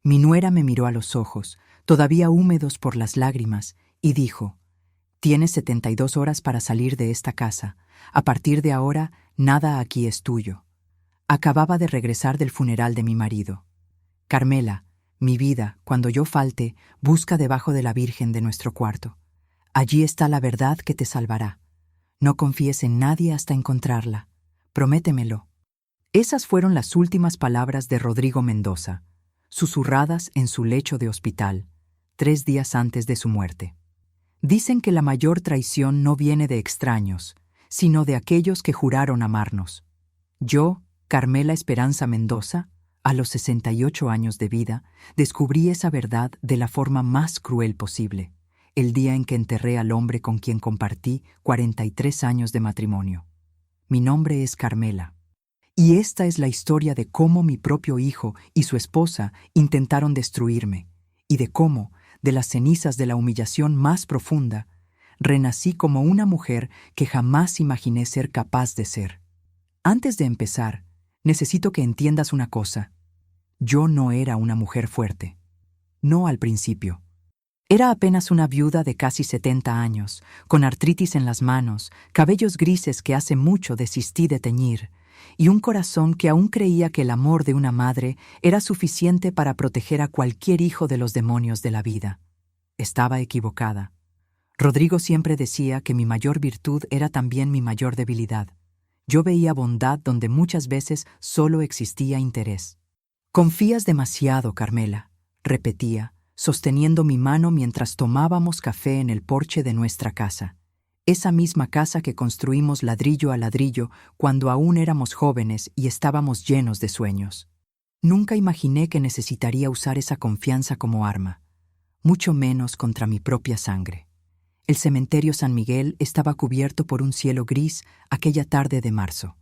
Mi nuera me miró a los ojos, todavía húmedos por las lágrimas, y dijo: «Tienes 72 horas para salir de esta casa. A partir de ahora, nada aquí es tuyo». Acababa de regresar del funeral de mi marido. «Carmela, mi vida, cuando yo falte, busca debajo de la Virgen de nuestro cuarto. Allí está la verdad que te salvará. No confíes en nadie hasta encontrarla. Prométemelo». Esas fueron las últimas palabras de Rodrigo Mendoza, susurradas en su lecho de hospital, 3 días antes de su muerte. Dicen que la mayor traición no viene de extraños, sino de aquellos que juraron amarnos. Yo, Carmela Esperanza Mendoza, a los 68 años de vida, descubrí esa verdad de la forma más cruel posible, el día en que enterré al hombre con quien compartí 43 años de matrimonio. Mi nombre es Carmela. Y esta es la historia de cómo mi propio hijo y su esposa intentaron destruirme, y de cómo, de las cenizas de la humillación más profunda, renací como una mujer que jamás imaginé ser capaz de ser. Antes de empezar, necesito que entiendas una cosa. Yo no era una mujer fuerte. No al principio. Era apenas una viuda de casi 70 años, con artritis en las manos, cabellos grises que hace mucho desistí de teñir, y un corazón que aún creía que el amor de una madre era suficiente para proteger a cualquier hijo de los demonios de la vida. Estaba equivocada. Rodrigo siempre decía que mi mayor virtud era también mi mayor debilidad. Yo veía bondad donde muchas veces solo existía interés. «Confías demasiado, Carmela», repetía, sosteniendo mi mano mientras tomábamos café en el porche de nuestra casa. Esa misma casa que construimos ladrillo a ladrillo cuando aún éramos jóvenes y estábamos llenos de sueños. Nunca imaginé que necesitaría usar esa confianza como arma, mucho menos contra mi propia sangre. El cementerio San Miguel estaba cubierto por un cielo gris aquella tarde de marzo.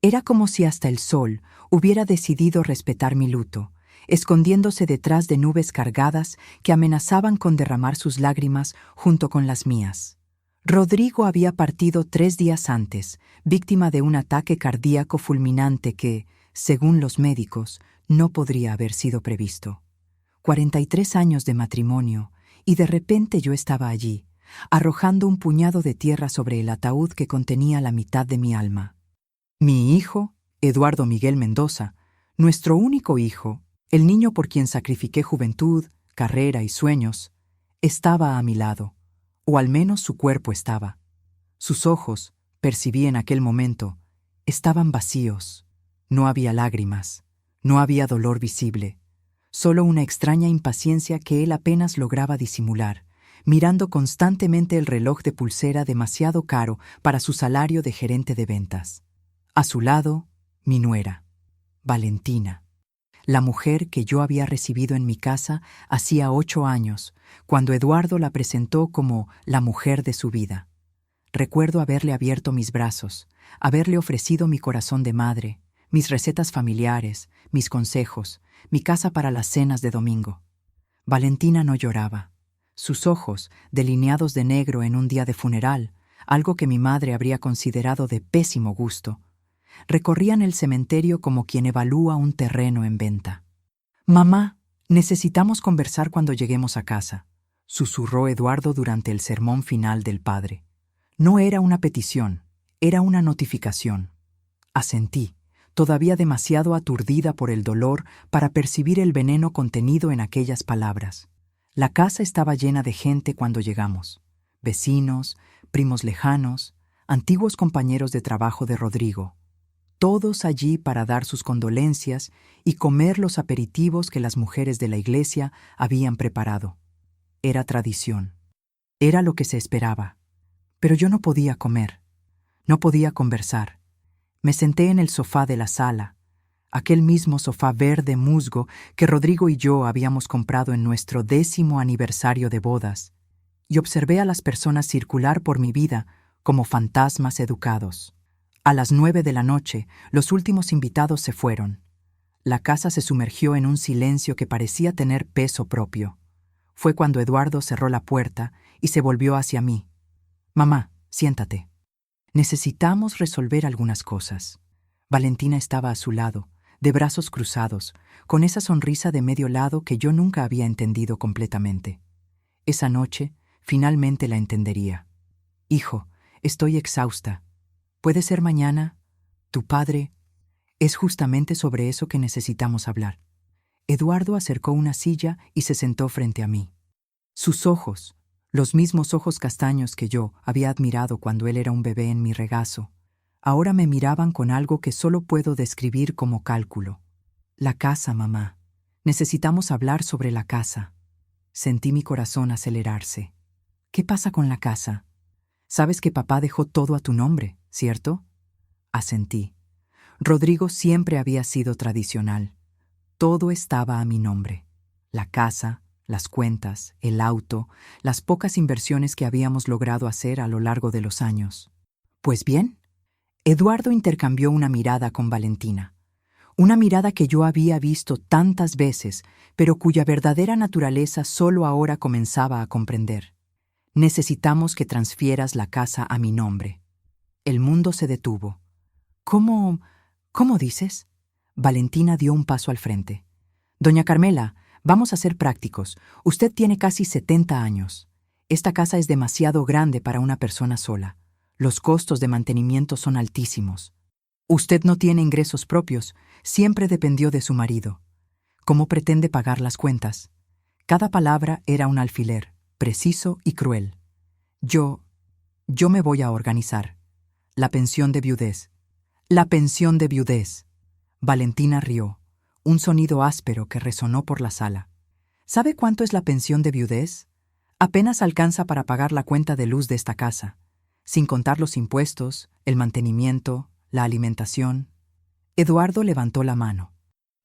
Era como si hasta el sol hubiera decidido respetar mi luto, escondiéndose detrás de nubes cargadas que amenazaban con derramar sus lágrimas junto con las mías. Rodrigo había partido 3 días antes, víctima de un ataque cardíaco fulminante que, según los médicos, no podría haber sido previsto. 43 años de matrimonio, y de repente yo estaba allí, arrojando un puñado de tierra sobre el ataúd que contenía la mitad de mi alma. Mi hijo, Eduardo Miguel Mendoza, nuestro único hijo, el niño por quien sacrifiqué juventud, carrera y sueños, estaba a mi lado, o al menos su cuerpo estaba. Sus ojos, percibí en aquel momento, estaban vacíos. No había lágrimas, no había dolor visible, solo una extraña impaciencia que él apenas lograba disimular, mirando constantemente el reloj de pulsera demasiado caro para su salario de gerente de ventas. A su lado, mi nuera, Valentina, la mujer que yo había recibido en mi casa hacía 8 años, cuando Eduardo la presentó como la mujer de su vida. Recuerdo haberle abierto mis brazos, haberle ofrecido mi corazón de madre, mis recetas familiares, mis consejos, mi casa para las cenas de domingo. Valentina no lloraba. Sus ojos, delineados de negro en un día de funeral, algo que mi madre habría considerado de pésimo gusto, recorrían el cementerio como quien evalúa un terreno en venta. «Mamá, necesitamos conversar cuando lleguemos a casa», susurró Eduardo durante el sermón final del padre. No era una petición, era una notificación. Asentí, todavía demasiado aturdida por el dolor para percibir el veneno contenido en aquellas palabras. La casa estaba llena de gente cuando llegamos. Vecinos, primos lejanos, antiguos compañeros de trabajo de Rodrigo. Todos allí para dar sus condolencias y comer los aperitivos que las mujeres de la iglesia habían preparado. Era tradición. Era lo que se esperaba. Pero yo no podía comer. No podía conversar. Me senté en el sofá de la sala, aquel mismo sofá verde musgo que Rodrigo y yo habíamos comprado en nuestro 10º aniversario de bodas, y observé a las personas circular por mi vida como fantasmas educados. A las 9 de la noche, los últimos invitados se fueron. La casa se sumergió en un silencio que parecía tener peso propio. Fue cuando Eduardo cerró la puerta y se volvió hacia mí. «Mamá, siéntate. Necesitamos resolver algunas cosas». Valentina estaba a su lado, de brazos cruzados, con esa sonrisa de medio lado que yo nunca había entendido completamente. Esa noche, finalmente la entendería. Hijo, estoy exhausta. ¿Puede ser mañana? Tu padre. Es justamente sobre eso que necesitamos hablar. Eduardo acercó una silla y se sentó frente a mí. Sus ojos, los mismos ojos castaños que yo había admirado cuando él era un bebé en mi regazo, ahora me miraban con algo que solo puedo describir como cálculo. La casa, mamá. Necesitamos hablar sobre la casa. Sentí mi corazón acelerarse. ¿Qué pasa con la casa? Sabes que papá dejó todo a tu nombre, ¿cierto? Asentí. Rodrigo siempre había sido tradicional. Todo estaba a mi nombre. La casa, las cuentas, el auto, las pocas inversiones que habíamos logrado hacer a lo largo de los años. Pues bien, Eduardo intercambió una mirada con Valentina. Una mirada que yo había visto tantas veces, pero cuya verdadera naturaleza solo ahora comenzaba a comprender. Necesitamos que transfieras la casa a mi nombre. El mundo se detuvo. ¿Cómo dices? Valentina dio un paso al frente. Doña Carmela, vamos a ser prácticos. Usted tiene casi 70 años. Esta casa es demasiado grande para una persona sola. Los costos de mantenimiento son altísimos. Usted no tiene ingresos propios, siempre dependió de su marido. ¿Cómo pretende pagar las cuentas? Cada palabra era un alfiler, preciso y cruel. Yo me voy a organizar. La pensión de viudez. La pensión de viudez. Valentina rió, un sonido áspero que resonó por la sala. ¿Sabe cuánto es la pensión de viudez? Apenas alcanza para pagar la cuenta de luz de esta casa, sin contar los impuestos, el mantenimiento, la alimentación. Eduardo levantó la mano.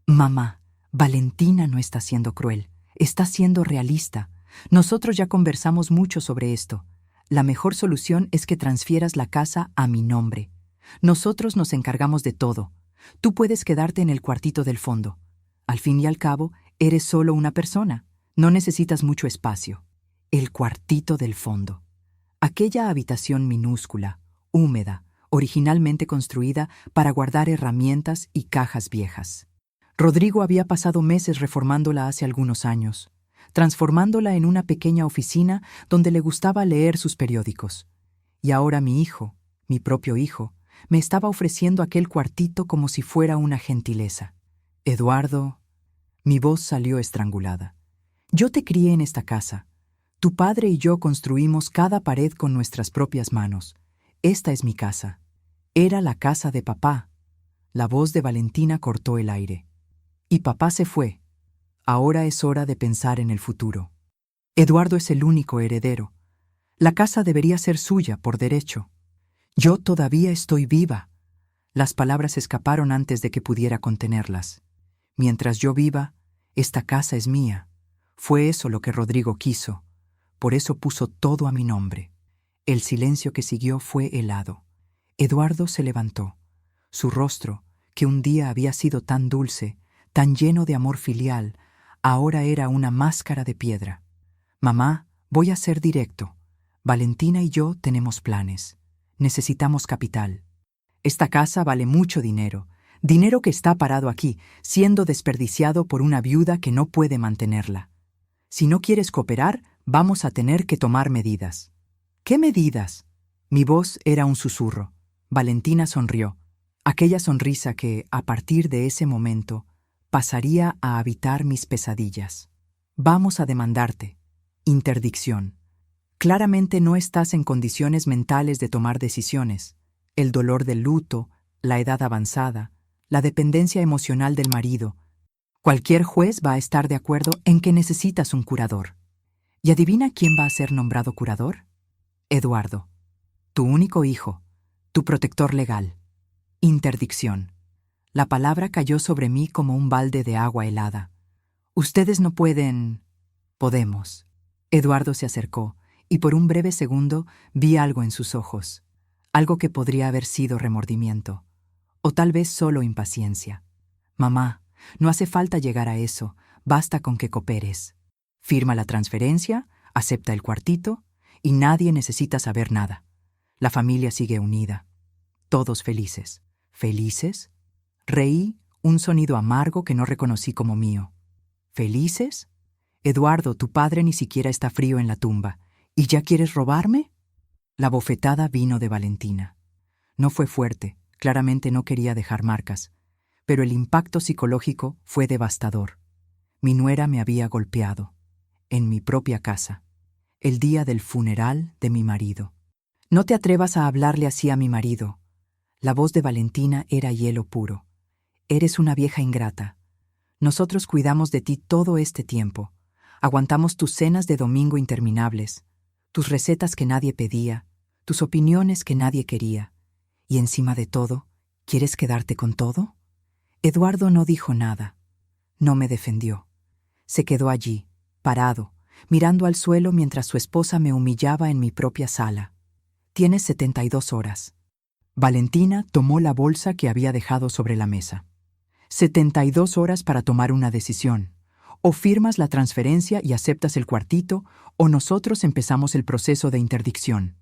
Mamá, Valentina no está siendo cruel, está siendo realista. Nosotros ya conversamos mucho sobre esto. La mejor solución es que transfieras la casa a mi nombre. Nosotros nos encargamos de todo. Tú puedes quedarte en el cuartito del fondo. Al fin y al cabo, eres solo una persona. No necesitas mucho espacio. El cuartito del fondo. Aquella habitación minúscula, húmeda, originalmente construida para guardar herramientas y cajas viejas. Rodrigo había pasado meses reformándola hace algunos años, transformándola en una pequeña oficina donde le gustaba leer sus periódicos. Y ahora mi hijo, mi propio hijo, me estaba ofreciendo aquel cuartito como si fuera una gentileza. Eduardo, mi voz salió estrangulada. Yo te crié en esta casa. Tu padre y yo construimos cada pared con nuestras propias manos. Esta es mi casa. Era la casa de papá. La voz de Valentina cortó el aire. Y papá se fue. Ahora es hora de pensar en el futuro. Eduardo es el único heredero. La casa debería ser suya por derecho. Yo todavía estoy viva. Las palabras escaparon antes de que pudiera contenerlas. Mientras yo viva, esta casa es mía. Fue eso lo que Rodrigo quiso. Por eso puso todo a mi nombre. El silencio que siguió fue helado. Eduardo se levantó. Su rostro, que un día había sido tan dulce, tan lleno de amor filial, ahora era una máscara de piedra. Mamá, voy a ser directo. Valentina y yo tenemos planes. Necesitamos capital. Esta casa vale mucho dinero, dinero que está parado aquí, siendo desperdiciado por una viuda que no puede mantenerla. Si no quieres cooperar, vamos a tener que tomar medidas. ¿Qué medidas? Mi voz era un susurro. Valentina sonrió. Aquella sonrisa que, a partir de ese momento, pasaría a habitar mis pesadillas. Vamos a demandarte. Interdicción. Claramente no estás en condiciones mentales de tomar decisiones. El dolor del luto, la edad avanzada, la dependencia emocional del marido. Cualquier juez va a estar de acuerdo en que necesitas un curador. ¿Y adivina quién va a ser nombrado curador? Eduardo. Tu único hijo, tu protector legal. Interdicción. La palabra cayó sobre mí como un balde de agua helada. Ustedes no pueden... Podemos. Eduardo se acercó, y por un breve segundo vi algo en sus ojos. Algo que podría haber sido remordimiento. O tal vez solo impaciencia. Mamá, no hace falta llegar a eso, basta con que cooperes. Firma la transferencia, acepta el cuartito, y nadie necesita saber nada. La familia sigue unida. Todos felices. ¿Felices? Reí un sonido amargo que no reconocí como mío. ¿Felices? Eduardo, tu padre ni siquiera está frío en la tumba. ¿Y ya quieres robarme? La bofetada vino de Valentina. No fue fuerte, claramente no quería dejar marcas, pero el impacto psicológico fue devastador. Mi nuera me había golpeado, en mi propia casa, el día del funeral de mi marido. No te atrevas a hablarle así a mi marido. La voz de Valentina era hielo puro. Eres una vieja ingrata. Nosotros cuidamos de ti todo este tiempo. Aguantamos tus cenas de domingo interminables, tus recetas que nadie pedía, tus opiniones que nadie quería. Y encima de todo, ¿quieres quedarte con todo? Eduardo no dijo nada. No me defendió. Se quedó allí, parado, mirando al suelo mientras su esposa me humillaba en mi propia sala. Tienes 72 horas. Valentina tomó la bolsa que había dejado sobre la mesa. 72 horas para tomar una decisión. O firmas la transferencia y aceptas el cuartito, o nosotros empezamos el proceso de interdicción.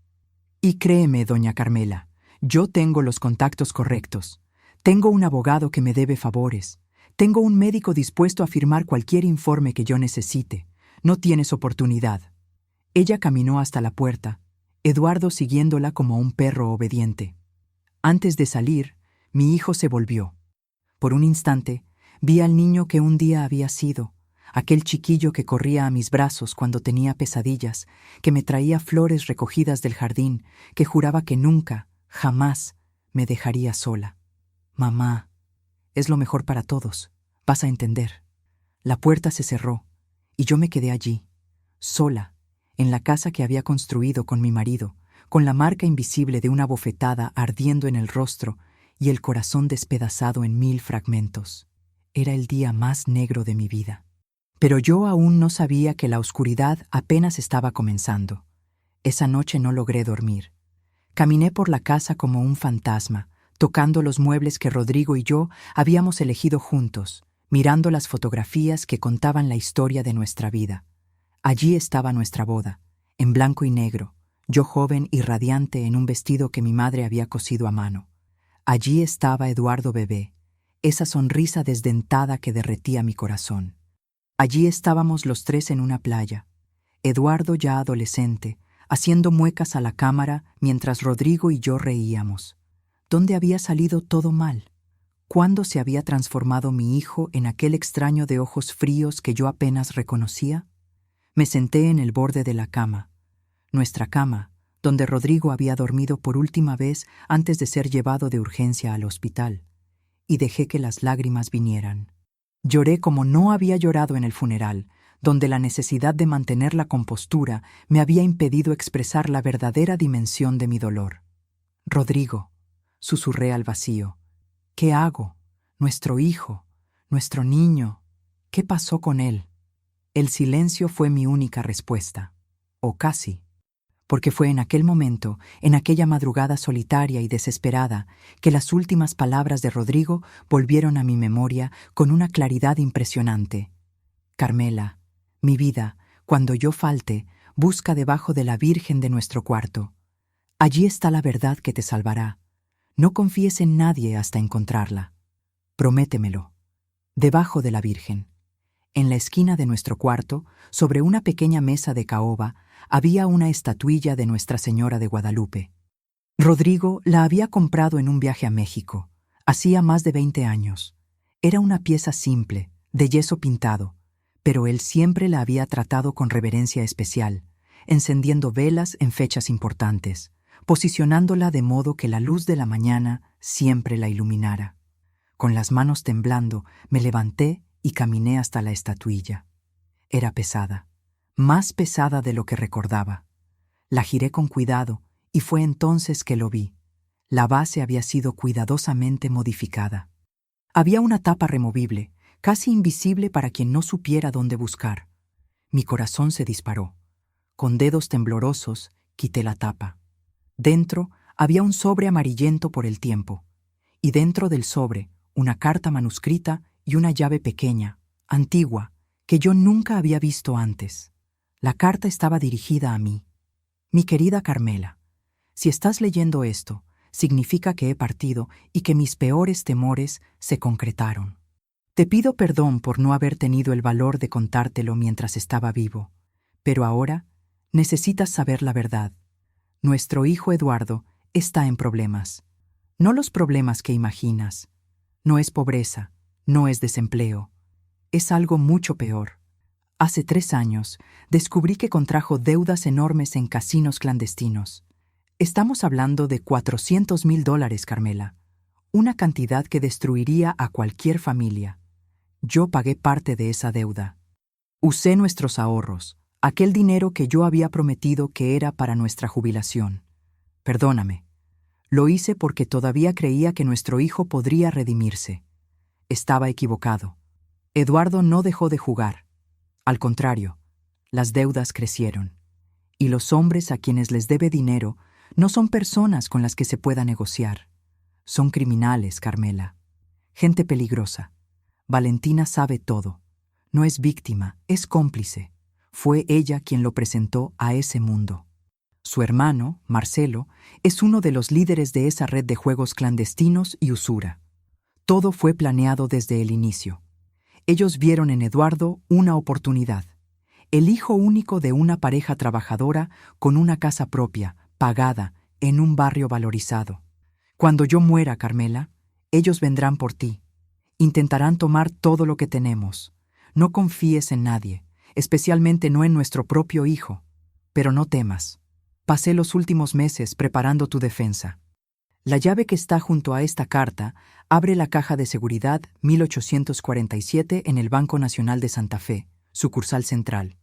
Y créeme, doña Carmela, yo tengo los contactos correctos. Tengo un abogado que me debe favores. Tengo un médico dispuesto a firmar cualquier informe que yo necesite. No tienes oportunidad. Ella caminó hasta la puerta, Eduardo siguiéndola como un perro obediente. Antes de salir, mi hijo se volvió. Por un instante, vi al niño que un día había sido, aquel chiquillo que corría a mis brazos cuando tenía pesadillas, que me traía flores recogidas del jardín, que juraba que nunca, jamás, me dejaría sola. Mamá, es lo mejor para todos, vas a entender. La puerta se cerró, y yo me quedé allí, sola, en la casa que había construido con mi marido, con la marca invisible de una bofetada ardiendo en el rostro y el corazón despedazado en 1000 fragmentos. Era el día más negro de mi vida. Pero yo aún no sabía que la oscuridad apenas estaba comenzando. Esa noche no logré dormir. Caminé por la casa como un fantasma, tocando los muebles que Rodrigo y yo habíamos elegido juntos, mirando las fotografías que contaban la historia de nuestra vida. Allí estaba nuestra boda, en blanco y negro, yo joven y radiante en un vestido que mi madre había cosido a mano. Allí estaba Eduardo bebé, esa sonrisa desdentada que derretía mi corazón. Allí estábamos los tres en una playa, Eduardo ya adolescente, haciendo muecas a la cámara mientras Rodrigo y yo reíamos. ¿Dónde había salido todo mal? ¿Cuándo se había transformado mi hijo en aquel extraño de ojos fríos que yo apenas reconocía? Me senté en el borde de la cama, nuestra cama, donde Rodrigo había dormido por última vez antes de ser llevado de urgencia al hospital, y dejé que las lágrimas vinieran. Lloré como no había llorado en el funeral, donde la necesidad de mantener la compostura me había impedido expresar la verdadera dimensión de mi dolor. Rodrigo, susurré al vacío, ¿qué hago? Nuestro hijo, nuestro niño, ¿qué pasó con él? El silencio fue mi única respuesta, o casi, porque fue en aquel momento, en aquella madrugada solitaria y desesperada, que las últimas palabras de Rodrigo volvieron a mi memoria con una claridad impresionante. Carmela, mi vida, cuando yo falte, busca debajo de la Virgen de nuestro cuarto. Allí está la verdad que te salvará. No confíes en nadie hasta encontrarla. Prométemelo. Debajo de la Virgen. En la esquina de nuestro cuarto, sobre una pequeña mesa de caoba, había una estatuilla de Nuestra Señora de Guadalupe. Rodrigo la había comprado en un viaje a México, hacía más de 20 años. Era una pieza simple, de yeso pintado, pero él siempre la había tratado con reverencia especial, encendiendo velas en fechas importantes, posicionándola de modo que la luz de la mañana siempre la iluminara. Con las manos temblando, me levanté y caminé hasta la estatuilla. Era pesada, más pesada de lo que recordaba. La giré con cuidado y fue entonces que lo vi. La base había sido cuidadosamente modificada. Había una tapa removible, casi invisible para quien no supiera dónde buscar. Mi corazón se disparó. Con dedos temblorosos, quité la tapa. Dentro había un sobre amarillento por el tiempo, y dentro del sobre una carta manuscrita y una llave pequeña, antigua, que yo nunca había visto antes. La carta estaba dirigida a mí. Mi querida Carmela, si estás leyendo esto, significa que he partido y que mis peores temores se concretaron. Te pido perdón por no haber tenido el valor de contártelo mientras estaba vivo, pero ahora necesitas saber la verdad. Nuestro hijo Eduardo está en problemas. No los problemas que imaginas. No es pobreza, no es desempleo. Es algo mucho peor. Hace 3 años descubrí que contrajo deudas enormes en casinos clandestinos. Estamos hablando de $400,000, Carmela. Una cantidad que destruiría a cualquier familia. Yo pagué parte de esa deuda. Usé nuestros ahorros, aquel dinero que yo había prometido que era para nuestra jubilación. Perdóname. Lo hice porque todavía creía que nuestro hijo podría redimirse. Estaba equivocado. Eduardo no dejó de jugar. Al contrario, las deudas crecieron. Y los hombres a quienes les debe dinero no son personas con las que se pueda negociar. Son criminales, Carmela. Gente peligrosa. Valentina sabe todo. No es víctima, es cómplice. Fue ella quien lo presentó a ese mundo. Su hermano, Marcelo, es uno de los líderes de esa red de juegos clandestinos y usura. Todo fue planeado desde el inicio. Ellos vieron en Eduardo una oportunidad. El hijo único de una pareja trabajadora con una casa propia, pagada, en un barrio valorizado. Cuando yo muera, Carmela, ellos vendrán por ti. Intentarán tomar todo lo que tenemos. No confíes en nadie, especialmente no en nuestro propio hijo. Pero no temas. Pasé los últimos meses preparando tu defensa. La llave que está junto a esta carta abre la caja de seguridad 1847 en el Banco Nacional de Santa Fe, sucursal central.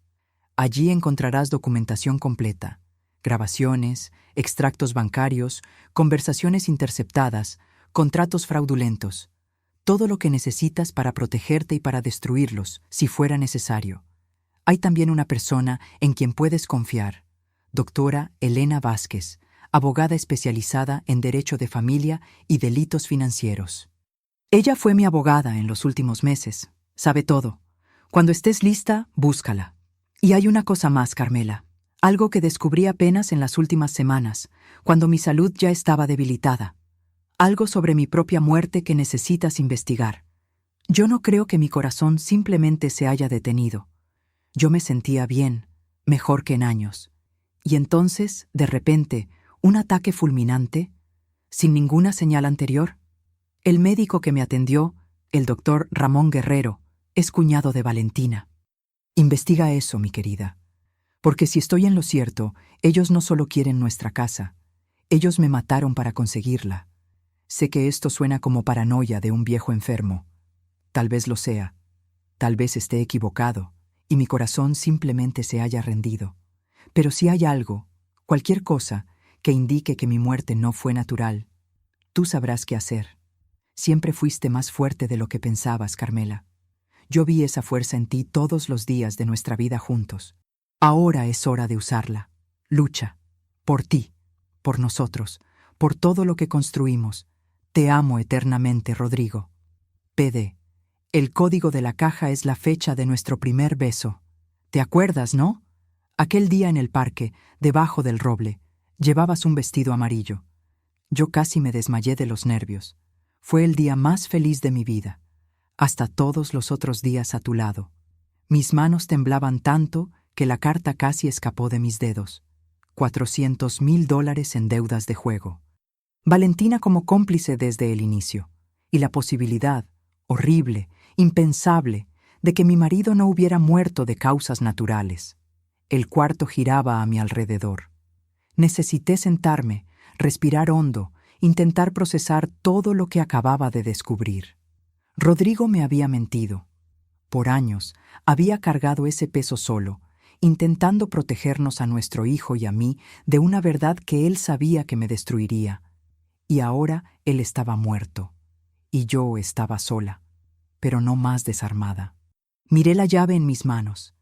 Allí encontrarás documentación completa, grabaciones, extractos bancarios, conversaciones interceptadas, contratos fraudulentos, todo lo que necesitas para protegerte y para destruirlos, si fuera necesario. Hay también una persona en quien puedes confiar, doctora Elena Vázquez, abogada especializada en Derecho de Familia y Delitos Financieros. Ella fue mi abogada en los últimos meses. Sabe todo. Cuando estés lista, búscala. Y hay una cosa más, Carmela. Algo que descubrí apenas en las últimas semanas, cuando mi salud ya estaba debilitada. Algo sobre mi propia muerte que necesitas investigar. Yo no creo que mi corazón simplemente se haya detenido. Yo me sentía bien, mejor que en años. Y entonces, de repente, un ataque fulminante, sin ninguna señal anterior. El médico que me atendió, el doctor Ramón Guerrero, es cuñado de Valentina. Investiga eso, mi querida. Porque si estoy en lo cierto, ellos no solo quieren nuestra casa, ellos me mataron para conseguirla. Sé que esto suena como paranoia de un viejo enfermo. Tal vez lo sea. Tal vez esté equivocado, y mi corazón simplemente se haya rendido. Pero si hay algo, cualquier cosa, que indique que mi muerte no fue natural, tú sabrás qué hacer. Siempre fuiste más fuerte de lo que pensabas, Carmela. Yo vi esa fuerza en ti todos los días de nuestra vida juntos. Ahora es hora de usarla. Lucha. Por ti, por nosotros, por todo lo que construimos. Te amo eternamente, Rodrigo. PD. El código de la caja es la fecha de nuestro primer beso. ¿Te acuerdas, no? Aquel día en el parque, debajo del roble, llevabas un vestido amarillo. Yo casi me desmayé de los nervios. Fue el día más feliz de mi vida, hasta todos los otros días a tu lado. Mis manos temblaban tanto que la carta casi escapó de mis dedos. $400,000 en deudas de juego. Valentina como cómplice desde el inicio, y la posibilidad, horrible, impensable, de que mi marido no hubiera muerto de causas naturales. El cuarto giraba a mi alrededor. Necesité sentarme, respirar hondo, intentar procesar todo lo que acababa de descubrir. Rodrigo me había mentido. Por años había cargado ese peso solo, intentando protegernos a nuestro hijo y a mí de una verdad que él sabía que me destruiría. Y ahora él estaba muerto, y yo estaba sola, pero no más desarmada. Miré la llave en mis manos.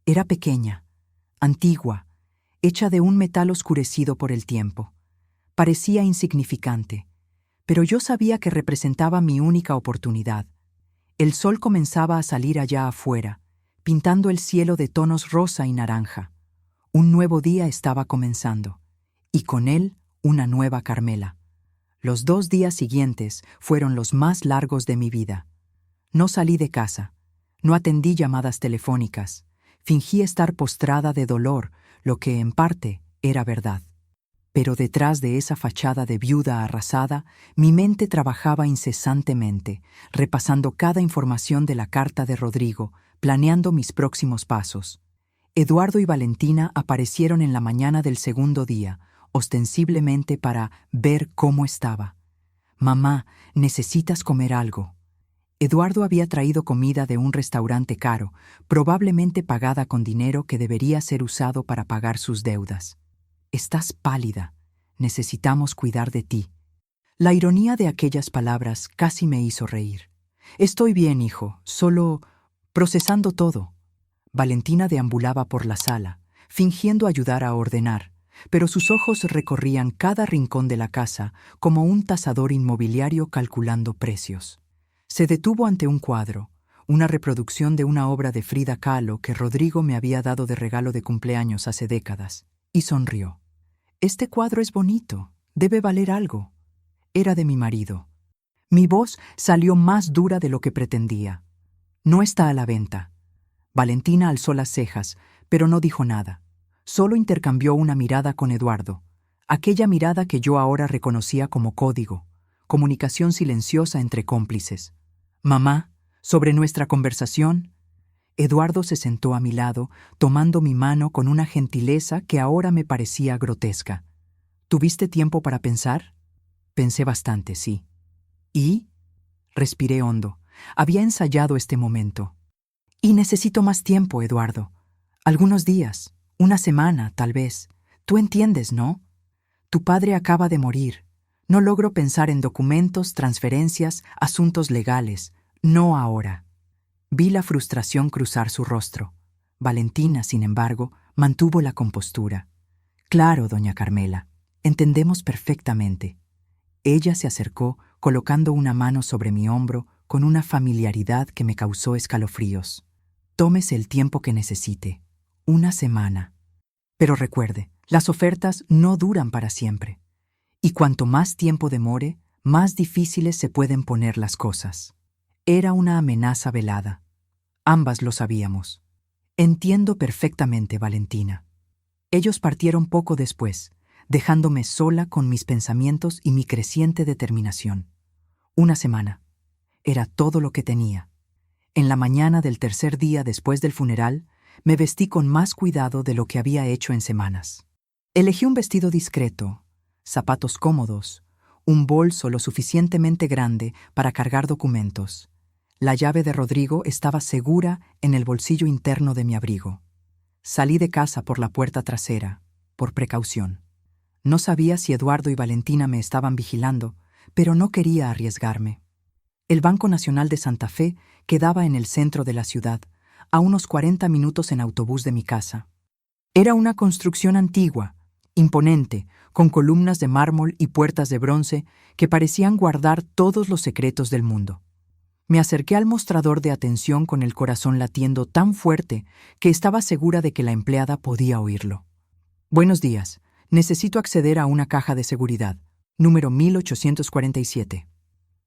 Era pequeña, antigua, hecha de un metal oscurecido por el tiempo. Parecía insignificante, pero yo sabía que representaba mi única oportunidad. El sol comenzaba a salir allá afuera, pintando el cielo de tonos rosa y naranja. Un nuevo día estaba comenzando, y con él una nueva Carmela. Los 2 días siguientes fueron los más largos de mi vida. No salí de casa, no atendí llamadas telefónicas, fingí estar postrada de dolor, lo que en parte era verdad. Pero detrás de esa fachada de viuda arrasada, mi mente trabajaba incesantemente, repasando cada información de la carta de Rodrigo, planeando mis próximos pasos. Eduardo y Valentina aparecieron en la mañana del segundo día, ostensiblemente para ver cómo estaba. «Mamá, necesitas comer algo». Eduardo había traído comida de un restaurante caro, probablemente pagada con dinero que debería ser usado para pagar sus deudas. «Estás pálida. Necesitamos cuidar de ti». La ironía de aquellas palabras casi me hizo reír. «Estoy bien, hijo, solo procesando todo». Valentina deambulaba por la sala, fingiendo ayudar a ordenar, pero sus ojos recorrían cada rincón de la casa como un tasador inmobiliario calculando precios. Se detuvo ante un cuadro, una reproducción de una obra de Frida Kahlo que Rodrigo me había dado de regalo de cumpleaños hace décadas, y sonrió. «Este cuadro es bonito, debe valer algo». Era de mi marido. Mi voz salió más dura de lo que pretendía. «No está a la venta». Valentina alzó las cejas, pero no dijo nada. Solo intercambió una mirada con Eduardo, aquella mirada que yo ahora reconocía como código, comunicación silenciosa entre cómplices. «Mamá, sobre nuestra conversación». Eduardo se sentó a mi lado, tomando mi mano con una gentileza que ahora me parecía grotesca. «¿Tuviste tiempo para pensar?» «Pensé bastante, sí». «¿Y?» Respiré hondo. Había ensayado este momento. «Y necesito más tiempo, Eduardo. Algunos días, una semana, tal vez. Tú entiendes, ¿no? Tu padre acaba de morir. No logro pensar en documentos, transferencias, asuntos legales. No ahora». Vi la frustración cruzar su rostro. Valentina, sin embargo, mantuvo la compostura. «Claro, doña Carmela, entendemos perfectamente». Ella se acercó, colocando una mano sobre mi hombro con una familiaridad que me causó escalofríos. «Tómese el tiempo que necesite. Una semana. Pero recuerde, las ofertas no duran para siempre. Y cuanto más tiempo demore, más difíciles se pueden poner las cosas». Era una amenaza velada. Ambas lo sabíamos. «Entiendo perfectamente, Valentina». Ellos partieron poco después, dejándome sola con mis pensamientos y mi creciente determinación. Una semana. Era todo lo que tenía. En la mañana del tercer día después del funeral, me vestí con más cuidado de lo que había hecho en semanas. Elegí un vestido discreto, zapatos cómodos, un bolso lo suficientemente grande para cargar documentos. La llave de Rodrigo estaba segura en el bolsillo interno de mi abrigo. Salí de casa por la puerta trasera, por precaución. No sabía si Eduardo y Valentina me estaban vigilando, pero no quería arriesgarme. El Banco Nacional de Santa Fe quedaba en el centro de la ciudad, a unos 40 minutos en autobús de mi casa. Era una construcción antigua, imponente, con columnas de mármol y puertas de bronce que parecían guardar todos los secretos del mundo. Me acerqué al mostrador de atención con el corazón latiendo tan fuerte que estaba segura de que la empleada podía oírlo. «Buenos días. Necesito acceder a una caja de seguridad, número 1847.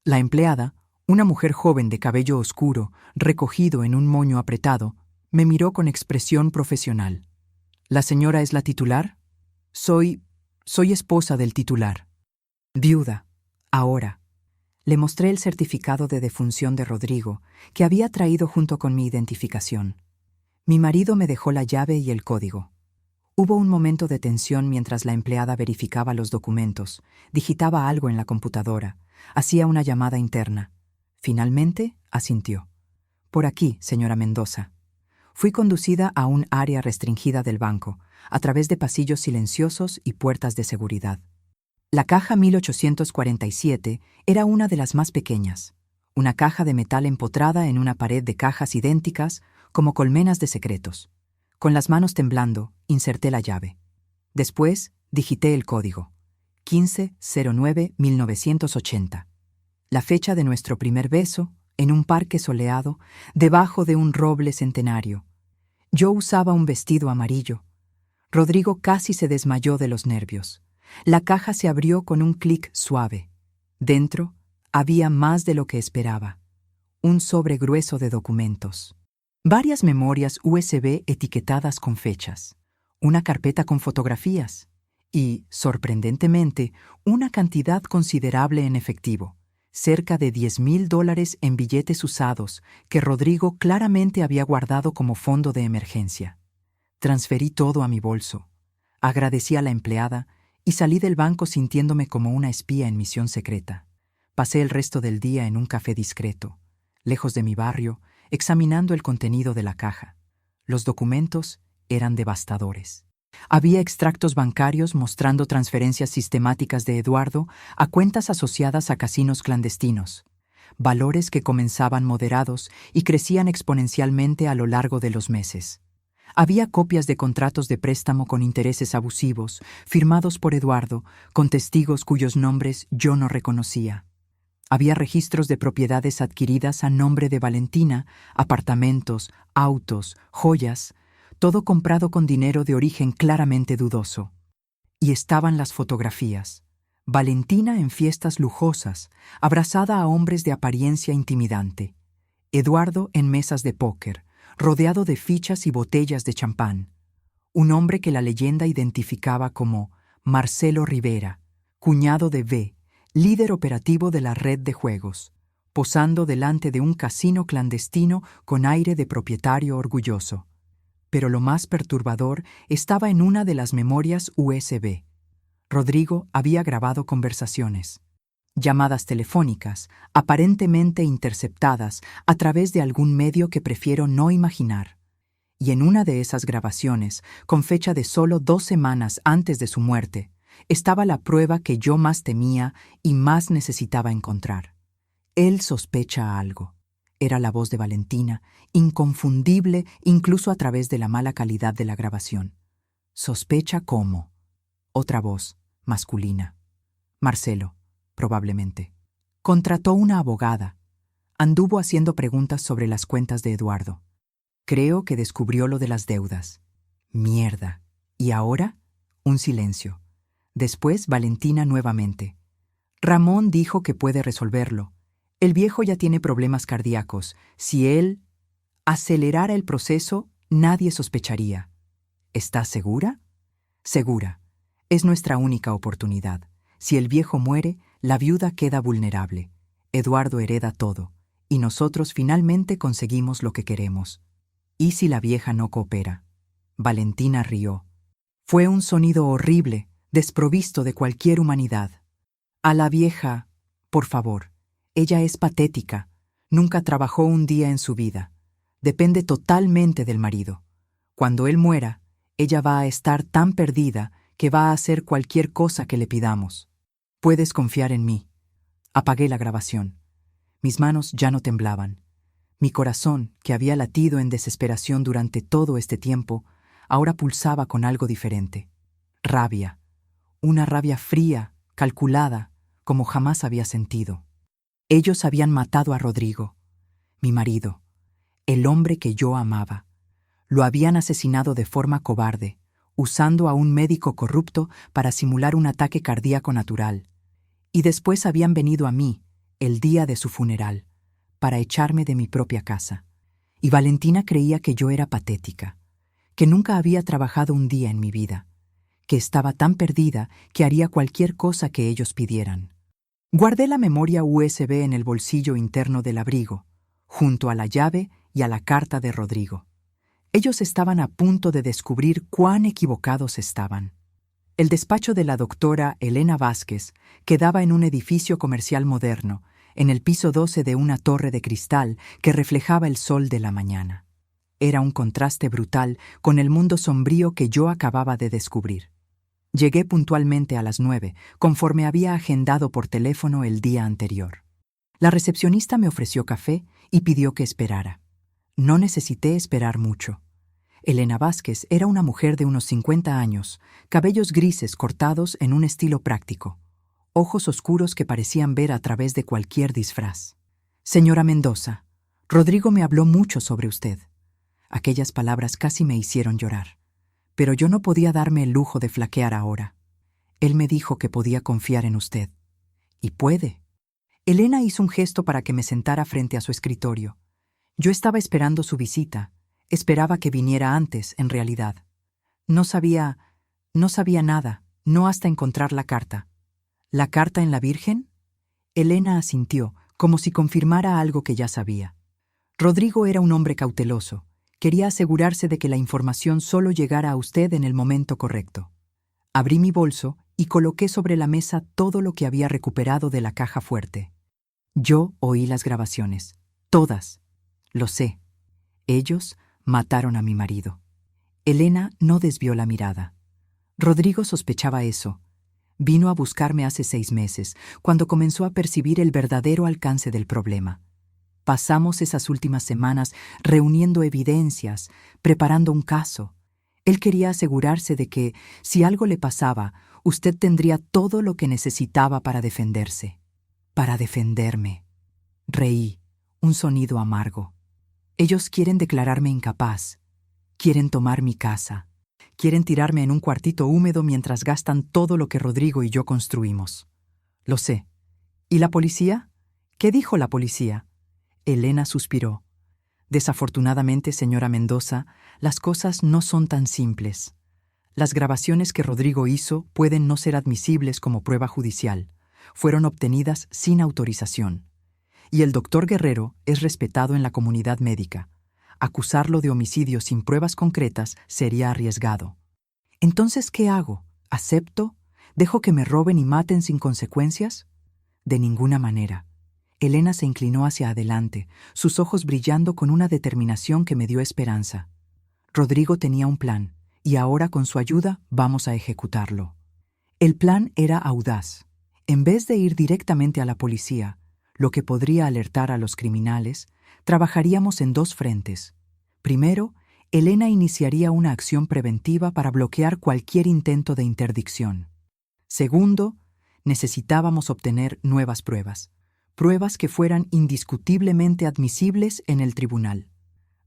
La empleada, una mujer joven de cabello oscuro, recogido en un moño apretado, me miró con expresión profesional. «¿La señora es la titular?» Soy esposa del titular. Viuda. Ahora». Le mostré el certificado de defunción de Rodrigo, que había traído junto con mi identificación. Mi marido me dejó la llave y el código. Hubo un momento de tensión mientras la empleada verificaba los documentos, digitaba algo en la computadora, hacía una llamada interna. Finalmente, asintió. «Por aquí, señora Mendoza». Fui conducida a un área restringida del banco, a través de pasillos silenciosos y puertas de seguridad. La caja 1847 era una de las más pequeñas, una caja de metal empotrada en una pared de cajas idénticas como colmenas de secretos. Con las manos temblando, inserté la llave. Después, digité el código. 1509-1980. La fecha de nuestro primer beso, en un parque soleado, debajo de un roble centenario. Yo usaba un vestido amarillo. Rodrigo casi se desmayó de los nervios. La caja se abrió con un clic suave. Dentro había más de lo que esperaba. Un sobre grueso de documentos. Varias memorias USB etiquetadas con fechas. Una carpeta con fotografías. Y, sorprendentemente, una cantidad considerable en efectivo. Cerca de $10,000 en billetes usados que Rodrigo claramente había guardado como fondo de emergencia. Transferí todo a mi bolso. Agradecí a la empleada y salí del banco sintiéndome como una espía en misión secreta. Pasé el resto del día en un café discreto, lejos de mi barrio, examinando el contenido de la caja. Los documentos eran devastadores. Había extractos bancarios mostrando transferencias sistemáticas de Eduardo a cuentas asociadas a casinos clandestinos, valores que comenzaban moderados y crecían exponencialmente a lo largo de los meses. Había copias de contratos de préstamo con intereses abusivos, firmados por Eduardo, con testigos cuyos nombres yo no reconocía. Había registros de propiedades adquiridas a nombre de Valentina, apartamentos, autos, joyas, todo comprado con dinero de origen claramente dudoso. Y estaban las fotografías. Valentina en fiestas lujosas, abrazada a hombres de apariencia intimidante. Eduardo en mesas de póker, rodeado de fichas y botellas de champán. Un hombre que la leyenda identificaba como Marcelo Rivera, cuñado de V, líder operativo de la red de juegos, posando delante de un casino clandestino con aire de propietario orgulloso. Pero lo más perturbador estaba en una de las memorias USB. Rodrigo había grabado conversaciones, llamadas telefónicas, aparentemente interceptadas a través de algún medio que prefiero no imaginar. Y en una de esas grabaciones, con fecha de solo 2 semanas antes de su muerte, estaba la prueba que yo más temía y más necesitaba encontrar. Él sospecha algo. Era la voz de Valentina, inconfundible incluso a través de la mala calidad de la grabación. Sospecha cómo. Otra voz, masculina. Marcelo, probablemente. Contrató una abogada. Anduvo haciendo preguntas sobre las cuentas de Eduardo. Creo que descubrió lo de las deudas. Mierda. ¿Y ahora? Un silencio. Después Valentina nuevamente. Ramón dijo que puede resolverlo. El viejo ya tiene problemas cardíacos. Si él acelerara el proceso, nadie sospecharía. ¿Estás segura? Segura. Es nuestra única oportunidad. Si el viejo muere, la viuda queda vulnerable. Eduardo hereda todo, y nosotros finalmente conseguimos lo que queremos. ¿Y si la vieja no coopera? Valentina rió. Fue un sonido horrible, desprovisto de cualquier humanidad. A la vieja, por favor. Ella es patética. Nunca trabajó un día en su vida. Depende totalmente del marido. Cuando él muera, ella va a estar tan perdida que va a hacer cualquier cosa que le pidamos. Puedes confiar en mí. Apagué la grabación. Mis manos ya no temblaban. Mi corazón, que había latido en desesperación durante todo este tiempo, ahora pulsaba con algo diferente. Rabia. Una rabia fría, calculada, como jamás había sentido. Ellos habían matado a Rodrigo, mi marido, el hombre que yo amaba. Lo habían asesinado de forma cobarde, usando a un médico corrupto para simular un ataque cardíaco natural. Y después habían venido a mí, el día de su funeral, para echarme de mi propia casa. Y Valentina creía que yo era patética, que nunca había trabajado un día en mi vida, que estaba tan perdida que haría cualquier cosa que ellos pidieran. Guardé la memoria USB en el bolsillo interno del abrigo, junto a la llave y a la carta de Rodrigo. Ellos estaban a punto de descubrir cuán equivocados estaban. El despacho de la doctora Elena Vázquez quedaba en un edificio comercial moderno, en el piso 12 de una torre de cristal que reflejaba el sol de la mañana. Era un contraste brutal con el mundo sombrío que yo acababa de descubrir. Llegué puntualmente a las 9, conforme había agendado por teléfono el día anterior. La recepcionista me ofreció café y pidió que esperara. No necesité esperar mucho. Elena Vázquez era una mujer de unos 50 años, cabellos grises cortados en un estilo práctico, ojos oscuros que parecían ver a través de cualquier disfraz. Señora Mendoza, Rodrigo me habló mucho sobre usted. Aquellas palabras casi me hicieron llorar. Pero yo no podía darme el lujo de flaquear ahora. Él me dijo que podía confiar en usted. Y puede, Elena hizo un gesto para que me sentara frente a su escritorio. Yo estaba esperando su visita. Esperaba que viniera antes, en realidad. No sabía nada, no hasta encontrar la carta. ¿La carta en la Virgen? Elena asintió, como si confirmara algo que ya sabía. Rodrigo era un hombre cauteloso. Quería asegurarse de que la información solo llegara a usted en el momento correcto. Abrí mi bolso y coloqué sobre la mesa todo lo que había recuperado de la caja fuerte. Yo oí las grabaciones. Todas. Lo sé. Ellos mataron a mi marido. Elena no desvió la mirada. Rodrigo sospechaba eso. Vino a buscarme hace 6 meses, cuando comenzó a percibir el verdadero alcance del problema. Pasamos esas últimas semanas reuniendo evidencias, preparando un caso. Él quería asegurarse de que, si algo le pasaba, usted tendría todo lo que necesitaba para defenderse. Para defenderme. Reí, un sonido amargo. Ellos quieren declararme incapaz. Quieren tomar mi casa. Quieren tirarme en un cuartito húmedo mientras gastan todo lo que Rodrigo y yo construimos. Lo sé. ¿Y la policía? ¿Qué dijo la policía? Elena suspiró. Desafortunadamente, señora Mendoza, las cosas no son tan simples. Las grabaciones que Rodrigo hizo pueden no ser admisibles como prueba judicial. Fueron obtenidas sin autorización. Y el doctor Guerrero es respetado en la comunidad médica. Acusarlo de homicidio sin pruebas concretas sería arriesgado. Entonces, ¿qué hago? ¿Acepto? ¿Dejo que me roben y maten sin consecuencias? De ninguna manera. Elena se inclinó hacia adelante, sus ojos brillando con una determinación que me dio esperanza. Rodrigo tenía un plan, y ahora con su ayuda vamos a ejecutarlo. El plan era audaz. En vez de ir directamente a la policía, lo que podría alertar a los criminales, trabajaríamos en 2 frentes. Primero, Elena iniciaría una acción preventiva para bloquear cualquier intento de interdicción. Segundo, necesitábamos obtener nuevas pruebas. Pruebas que fueran indiscutiblemente admisibles en el tribunal.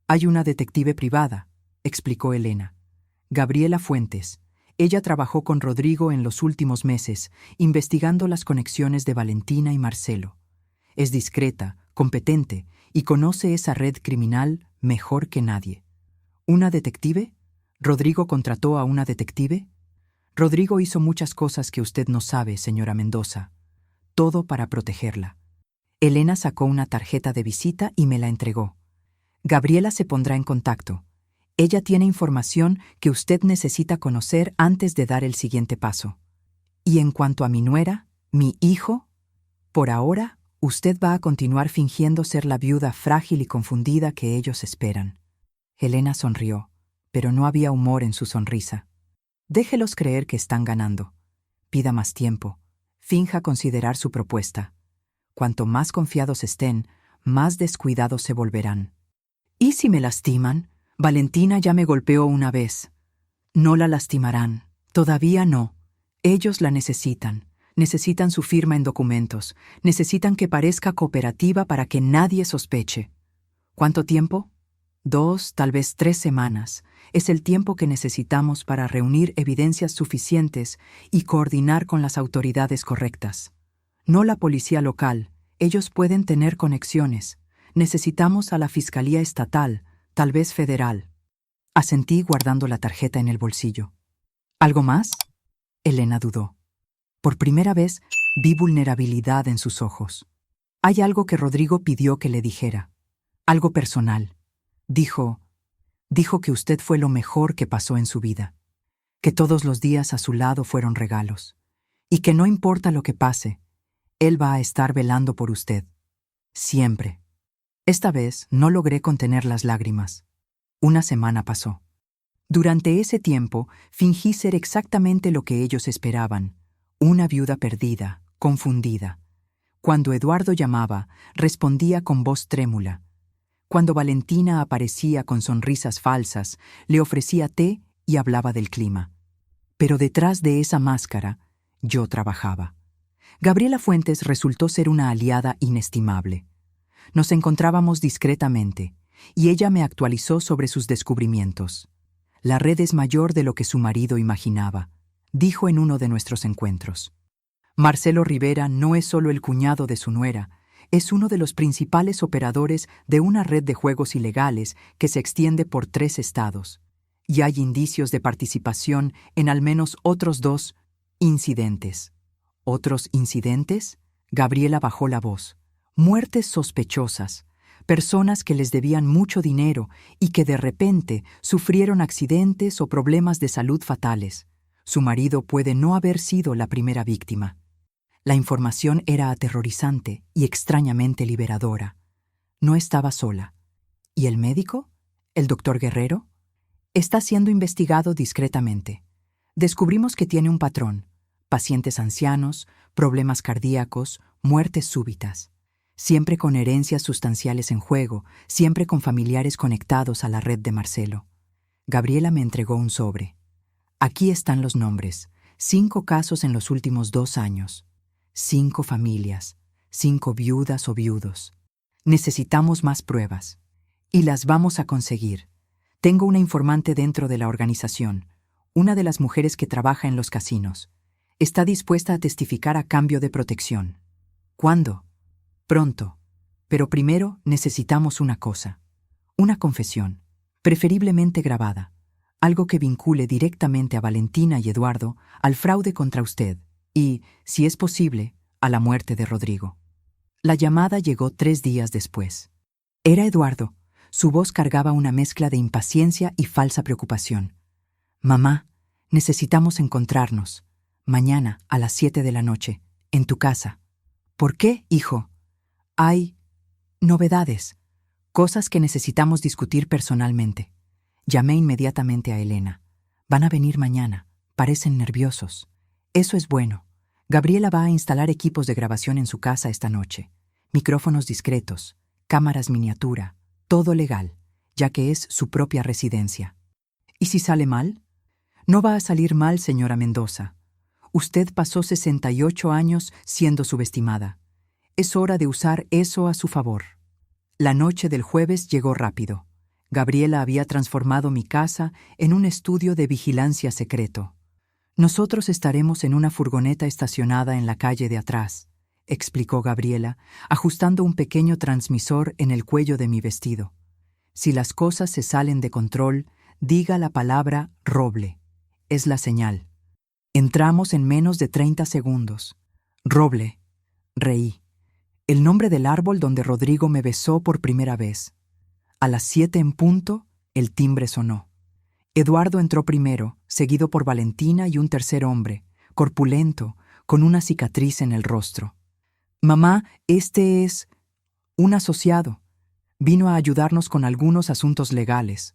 Hay una detective privada, explicó Elena. Gabriela Fuentes. Ella trabajó con Rodrigo en los últimos meses, investigando las conexiones de Valentina y Marcelo. Es discreta, competente y conoce esa red criminal mejor que nadie. ¿Una detective? ¿Rodrigo contrató a una detective? Rodrigo hizo muchas cosas que usted no sabe, señora Mendoza. Todo para protegerla. Elena sacó una tarjeta de visita y me la entregó. Gabriela se pondrá en contacto. Ella tiene información que usted necesita conocer antes de dar el siguiente paso. Y en cuanto a mi nuera, mi hijo, por ahora, usted va a continuar fingiendo ser la viuda frágil y confundida que ellos esperan. Elena sonrió, pero no había humor en su sonrisa. Déjelos creer que están ganando. Pida más tiempo. Finja considerar su propuesta. Cuanto más confiados estén, más descuidados se volverán. ¿Y si me lastiman? Valentina ya me golpeó una vez. No la lastimarán. Todavía no. Ellos la necesitan. Necesitan su firma en documentos. Necesitan que parezca cooperativa para que nadie sospeche. ¿Cuánto tiempo? 2, tal vez 3 semanas. Es el tiempo que necesitamos para reunir evidencias suficientes y coordinar con las autoridades correctas. No la policía local. Ellos pueden tener conexiones. Necesitamos a la Fiscalía Estatal, tal vez federal. Asentí guardando la tarjeta en el bolsillo. ¿Algo más? Elena dudó. Por primera vez vi vulnerabilidad en sus ojos. Hay algo que Rodrigo pidió que le dijera. Algo personal. Dijo que usted fue lo mejor que pasó en su vida. Que todos los días a su lado fueron regalos. Y que no importa lo que pase, él va a estar velando por usted. Siempre. Esta vez no logré contener las lágrimas. Una semana pasó. Durante ese tiempo fingí ser exactamente lo que ellos esperaban. Una viuda perdida, confundida. Cuando Eduardo llamaba, respondía con voz trémula. Cuando Valentina aparecía con sonrisas falsas, le ofrecía té y hablaba del clima. Pero detrás de esa máscara, yo trabajaba. Gabriela Fuentes resultó ser una aliada inestimable. Nos encontrábamos discretamente, y ella me actualizó sobre sus descubrimientos. La red es mayor de lo que su marido imaginaba, dijo en uno de nuestros encuentros. Marcelo Rivera no es solo el cuñado de su nuera, es uno de los principales operadores de una red de juegos ilegales que se extiende por 3 estados. Y hay indicios de participación en al menos otros 2 incidentes. ¿Otros incidentes? Gabriela bajó la voz. Muertes sospechosas, personas que les debían mucho dinero y que de repente sufrieron accidentes o problemas de salud fatales. Su marido puede no haber sido la primera víctima. La información era aterrorizante y extrañamente liberadora. No estaba sola. ¿Y el médico? ¿El doctor Guerrero? Está siendo investigado discretamente. Descubrimos que tiene un patrón: pacientes ancianos, problemas cardíacos, muertes súbitas. Siempre con herencias sustanciales en juego, siempre con familiares conectados a la red de Marcelo. Gabriela me entregó un sobre. Aquí están los nombres. 5 casos en los últimos 2 años. 5 familias, 5 viudas o viudos. Necesitamos más pruebas. Y las vamos a conseguir. Tengo una informante dentro de la organización, una de las mujeres que trabaja en los casinos. Está dispuesta a testificar a cambio de protección. ¿Cuándo? Pronto. Pero primero necesitamos una cosa. Una confesión, preferiblemente grabada. Algo que vincule directamente a Valentina y Eduardo al fraude contra usted y, si es posible, a la muerte de Rodrigo. La llamada llegó 3 días después. Era Eduardo. Su voz cargaba una mezcla de impaciencia y falsa preocupación. Mamá, necesitamos encontrarnos. Mañana a las 7 de la noche, en tu casa. ¿Por qué, hijo? Hay novedades, cosas que necesitamos discutir personalmente. Llamé inmediatamente a Elena. Van a venir mañana. Parecen nerviosos. Eso es bueno. Gabriela va a instalar equipos de grabación en su casa esta noche. Micrófonos discretos, cámaras miniatura, todo legal, ya que es su propia residencia. ¿Y si sale mal? No va a salir mal, señora Mendoza. Usted pasó 68 años siendo subestimada. Es hora de usar eso a su favor. La noche del jueves llegó rápido. Gabriela había transformado mi casa en un estudio de vigilancia secreto. Nosotros estaremos en una furgoneta estacionada en la calle de atrás, explicó Gabriela, ajustando un pequeño transmisor en el cuello de mi vestido. Si las cosas se salen de control, diga la palabra roble. Es la señal. Entramos en menos de 30 segundos. Roble. Reí. El nombre del árbol donde Rodrigo me besó por primera vez. A las 7 en punto, el timbre sonó. Eduardo entró primero, seguido por Valentina y un tercer hombre, corpulento, con una cicatriz en el rostro. Mamá, este es un asociado. Vino a ayudarnos con algunos asuntos legales.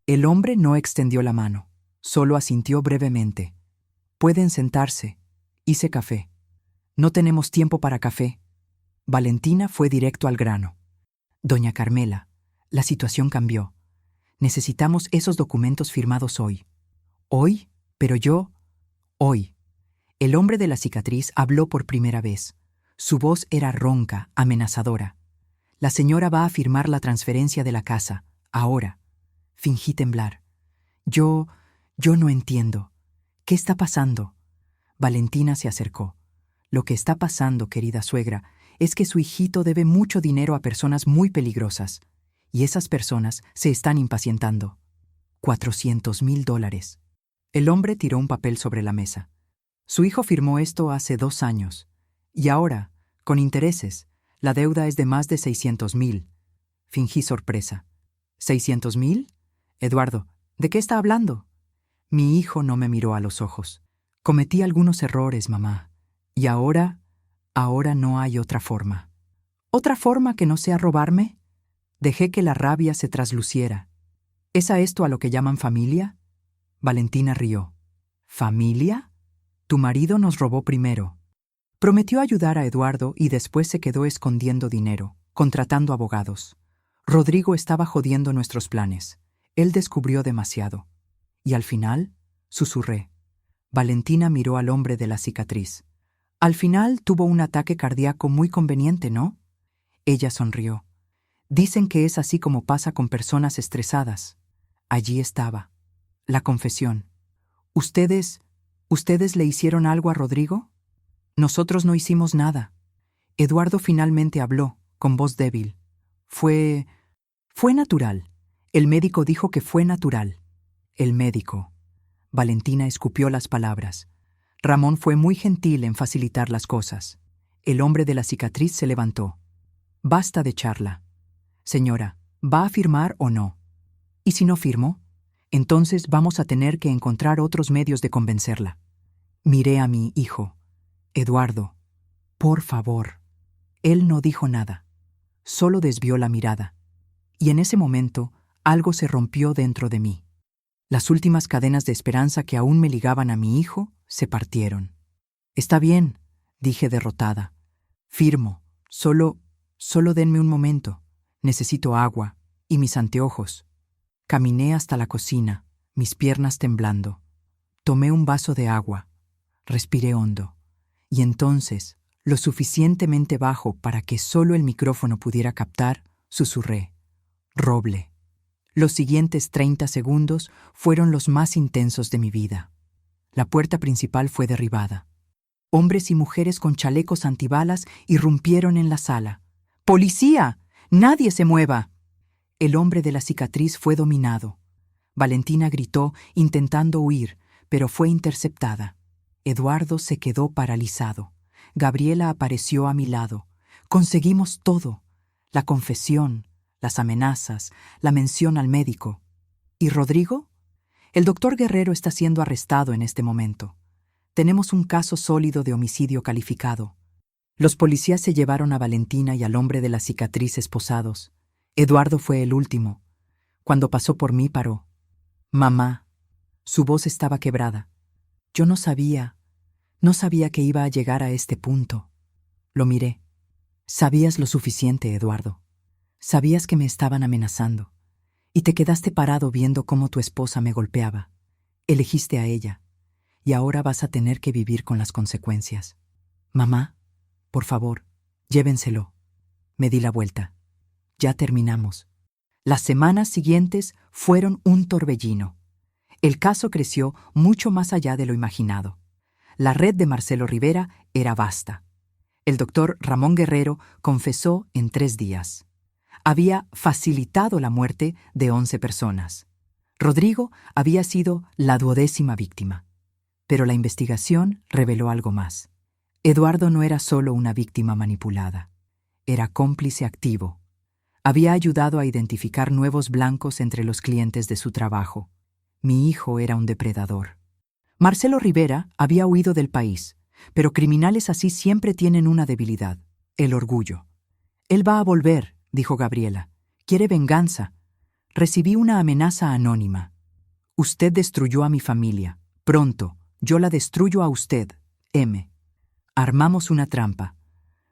El hombre no extendió la mano, solo asintió brevemente. Pueden sentarse. Hice café. No tenemos tiempo para café. Valentina fue directo al grano. Doña Carmela, la situación cambió. Necesitamos esos documentos firmados hoy. ¿Hoy? Pero yo... Hoy. El hombre de la cicatriz habló por primera vez. Su voz era ronca, amenazadora. La señora va a firmar la transferencia de la casa, ahora. Fingí temblar. Yo no entiendo. ¿Qué está pasando? Valentina se acercó. Lo que está pasando, querida suegra, es que su hijito debe mucho dinero a personas muy peligrosas. Y esas personas se están impacientando. $400,000. El hombre tiró un papel sobre la mesa. Su hijo firmó esto hace 2 años. Y ahora, con intereses, la deuda es de más de 600,000. Fingí sorpresa. ¿600,000? Eduardo, ¿de qué está hablando? Mi hijo no me miró a los ojos. Cometí algunos errores, mamá. Y ahora no hay otra forma. ¿Otra forma que no sea robarme? Dejé que la rabia se trasluciera. ¿Es a esto a lo que llaman familia? Valentina rió. ¿Familia? Tu marido nos robó primero. Prometió ayudar a Eduardo y después se quedó escondiendo dinero, contratando abogados. Rodrigo estaba jodiendo nuestros planes. Él descubrió demasiado. Y al final, susurré. Valentina miró al hombre de la cicatriz. Al final tuvo un ataque cardíaco muy conveniente, ¿no? Ella sonrió. Dicen que es así como pasa con personas estresadas. Allí estaba. La confesión. ¿Ustedes le hicieron algo a Rodrigo? Nosotros no hicimos nada. Eduardo finalmente habló, con voz débil. Fue natural. El médico dijo que fue natural. El médico. Valentina escupió las palabras. Ramón fue muy gentil en facilitar las cosas. El hombre de la cicatriz se levantó. Basta de charla. Señora, ¿va a firmar o no? ¿Y si no firmo? Entonces vamos a tener que encontrar otros medios de convencerla. Miré a mi hijo. Eduardo, por favor. Él no dijo nada. Solo desvió la mirada. Y en ese momento, algo se rompió dentro de mí. Las últimas cadenas de esperanza que aún me ligaban a mi hijo se partieron. Está bien, dije derrotada. Firmo. Solo denme un momento. Necesito agua y mis anteojos. Caminé hasta la cocina, mis piernas temblando. Tomé un vaso de agua. Respiré hondo. Y entonces, lo suficientemente bajo para que solo el micrófono pudiera captar, susurré. Roble. Los siguientes 30 segundos fueron los más intensos de mi vida. La puerta principal fue derribada. Hombres y mujeres con chalecos antibalas irrumpieron en la sala. ¡Policía! ¡Nadie se mueva! El hombre de la cicatriz fue dominado. Valentina gritó, intentando huir, pero fue interceptada. Eduardo se quedó paralizado. Gabriela apareció a mi lado. Conseguimos todo. La confesión, las amenazas, la mención al médico. ¿Y Rodrigo? El doctor Guerrero está siendo arrestado en este momento. Tenemos un caso sólido de homicidio calificado. Los policías se llevaron a Valentina y al hombre de la cicatriz esposados. Eduardo fue el último. Cuando pasó por mí paró. Mamá. Su voz estaba quebrada. Yo no sabía que iba a llegar a este punto. Lo miré. Sabías lo suficiente, Eduardo. Sabías que me estaban amenazando. Y te quedaste parado viendo cómo tu esposa me golpeaba. Elegiste a ella. Y ahora vas a tener que vivir con las consecuencias. Mamá, por favor, llévenselo. Me di la vuelta. Ya terminamos. Las semanas siguientes fueron un torbellino. El caso creció mucho más allá de lo imaginado. La red de Marcelo Rivera era vasta. El doctor Ramón Guerrero confesó en 3 días. Había facilitado la muerte de 11 personas. Rodrigo había sido la 12ª víctima. Pero la investigación reveló algo más. Eduardo no era solo una víctima manipulada. Era cómplice activo. Había ayudado a identificar nuevos blancos entre los clientes de su trabajo. Mi hijo era un depredador. Marcelo Rivera había huido del país, pero criminales así siempre tienen una debilidad: el orgullo. Él va a volver, dijo Gabriela. Quiere venganza. Recibí una amenaza anónima. Usted destruyó a mi familia. Pronto, yo la destruyo a usted, M. Armamos una trampa.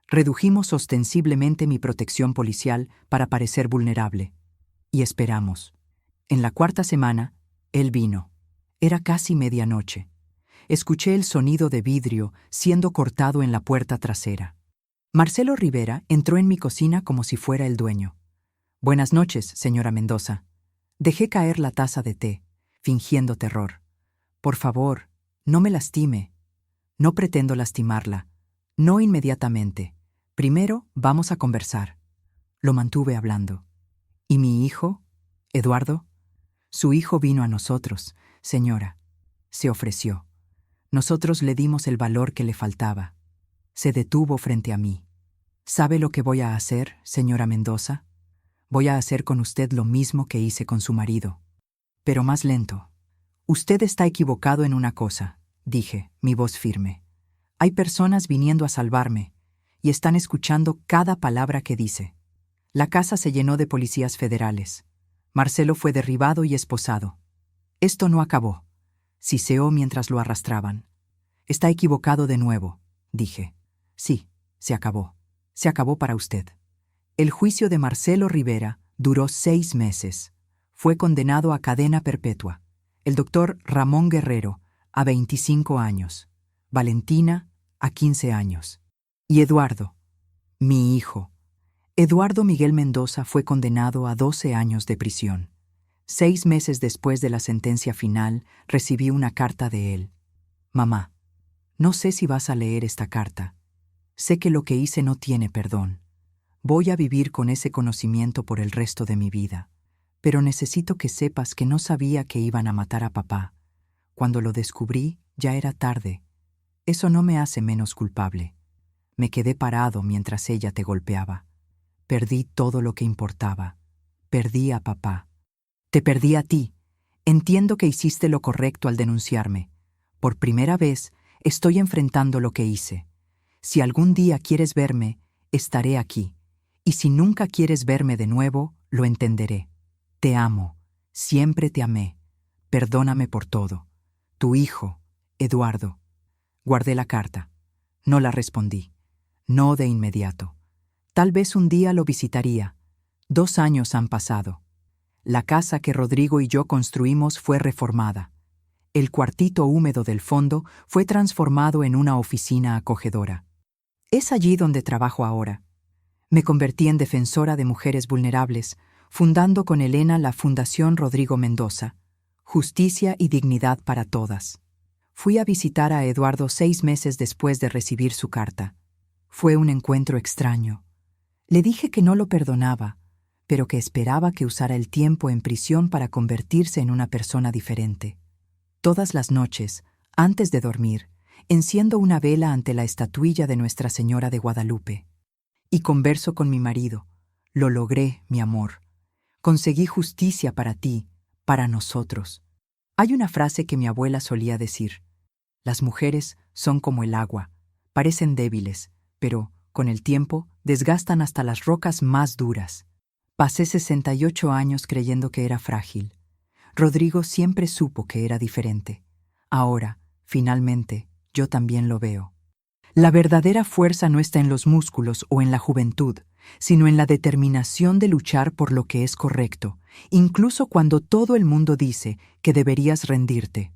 Redujimos ostensiblemente mi protección policial para parecer vulnerable. Y esperamos. En la 4ª semana, él vino. Era casi medianoche. Escuché el sonido de vidrio siendo cortado en la puerta trasera. Marcelo Rivera entró en mi cocina como si fuera el dueño. Buenas noches, señora Mendoza. Dejé caer la taza de té, fingiendo terror. Por favor, no me lastime. No pretendo lastimarla. No inmediatamente. Primero vamos a conversar. Lo mantuve hablando. ¿Y mi hijo? ¿Eduardo? Su hijo vino a nosotros, señora. Se ofreció. Nosotros le dimos el valor que le faltaba. Se detuvo frente a mí. ¿Sabe lo que voy a hacer, señora Mendoza? Voy a hacer con usted lo mismo que hice con su marido. Pero más lento. Usted está equivocado en una cosa, dije, mi voz firme. Hay personas viniendo a salvarme y están escuchando cada palabra que dice. La casa se llenó de policías federales. Marcelo fue derribado y esposado. Esto no acabó. Siseó mientras lo arrastraban. Está equivocado de nuevo, dije. Sí, se acabó. Se acabó para usted. El juicio de Marcelo Rivera duró 6 meses. Fue condenado a cadena perpetua. El doctor Ramón Guerrero a 25 años. Valentina a 15 años. Y Eduardo, mi hijo. Eduardo Miguel Mendoza fue condenado a 12 años de prisión. 6 meses después de la sentencia final, recibí una carta de él. Mamá, No sé si vas a leer esta carta. Sé que lo que hice no tiene perdón. Voy a vivir con ese conocimiento por el resto de mi vida. Pero necesito que sepas que no sabía que iban a matar a papá. Cuando lo descubrí, ya era tarde. Eso no me hace menos culpable. Me quedé parado mientras ella te golpeaba. Perdí todo lo que importaba. Perdí a papá. Te perdí a ti. Entiendo que hiciste lo correcto al denunciarme. Por primera vez, estoy enfrentando lo que hice. Si algún día quieres verme, estaré aquí. Y si nunca quieres verme de nuevo, lo entenderé. Te amo. Siempre te amé. Perdóname por todo. Tu hijo, Eduardo. Guardé la carta. No la respondí. No de inmediato. Tal vez un día lo visitaría. 2 años han pasado. La casa que Rodrigo y yo construimos fue reformada. El cuartito húmedo del fondo fue transformado en una oficina acogedora. Es allí donde trabajo ahora. Me convertí en defensora de mujeres vulnerables, fundando con Elena la Fundación Rodrigo Mendoza, Justicia y Dignidad para Todas. Fui a visitar a Eduardo 6 meses después de recibir su carta. Fue un encuentro extraño. Le dije que no lo perdonaba, pero que esperaba que usara el tiempo en prisión para convertirse en una persona diferente. Todas las noches, antes de dormir, enciendo una vela ante la estatuilla de Nuestra Señora de Guadalupe. Y converso con mi marido. Lo logré, mi amor. Conseguí justicia para ti, para nosotros. Hay una frase que mi abuela solía decir. Las mujeres son como el agua. Parecen débiles, pero, con el tiempo, desgastan hasta las rocas más duras. Pasé 68 años creyendo que era frágil. Rodrigo siempre supo que era diferente. Ahora, finalmente, yo también lo veo. La verdadera fuerza no está en los músculos o en la juventud, sino en la determinación de luchar por lo que es correcto, incluso cuando todo el mundo dice que deberías rendirte.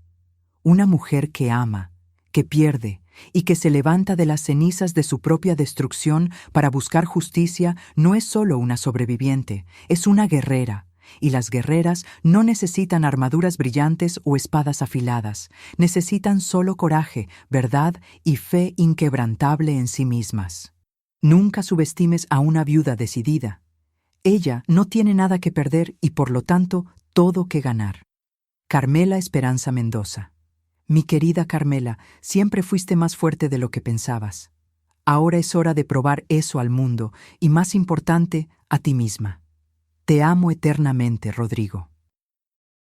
Una mujer que ama, que pierde y que se levanta de las cenizas de su propia destrucción para buscar justicia no es solo una sobreviviente, es una guerrera. Y las guerreras no necesitan armaduras brillantes o espadas afiladas, necesitan solo coraje, verdad y fe inquebrantable en sí mismas. Nunca subestimes a una viuda decidida. Ella no tiene nada que perder y por lo tanto todo que ganar. Carmela Esperanza Mendoza. Mi querida Carmela, siempre fuiste más fuerte de lo que pensabas. Ahora es hora de probar eso al mundo y, más importante, a ti misma. Te amo eternamente, Rodrigo.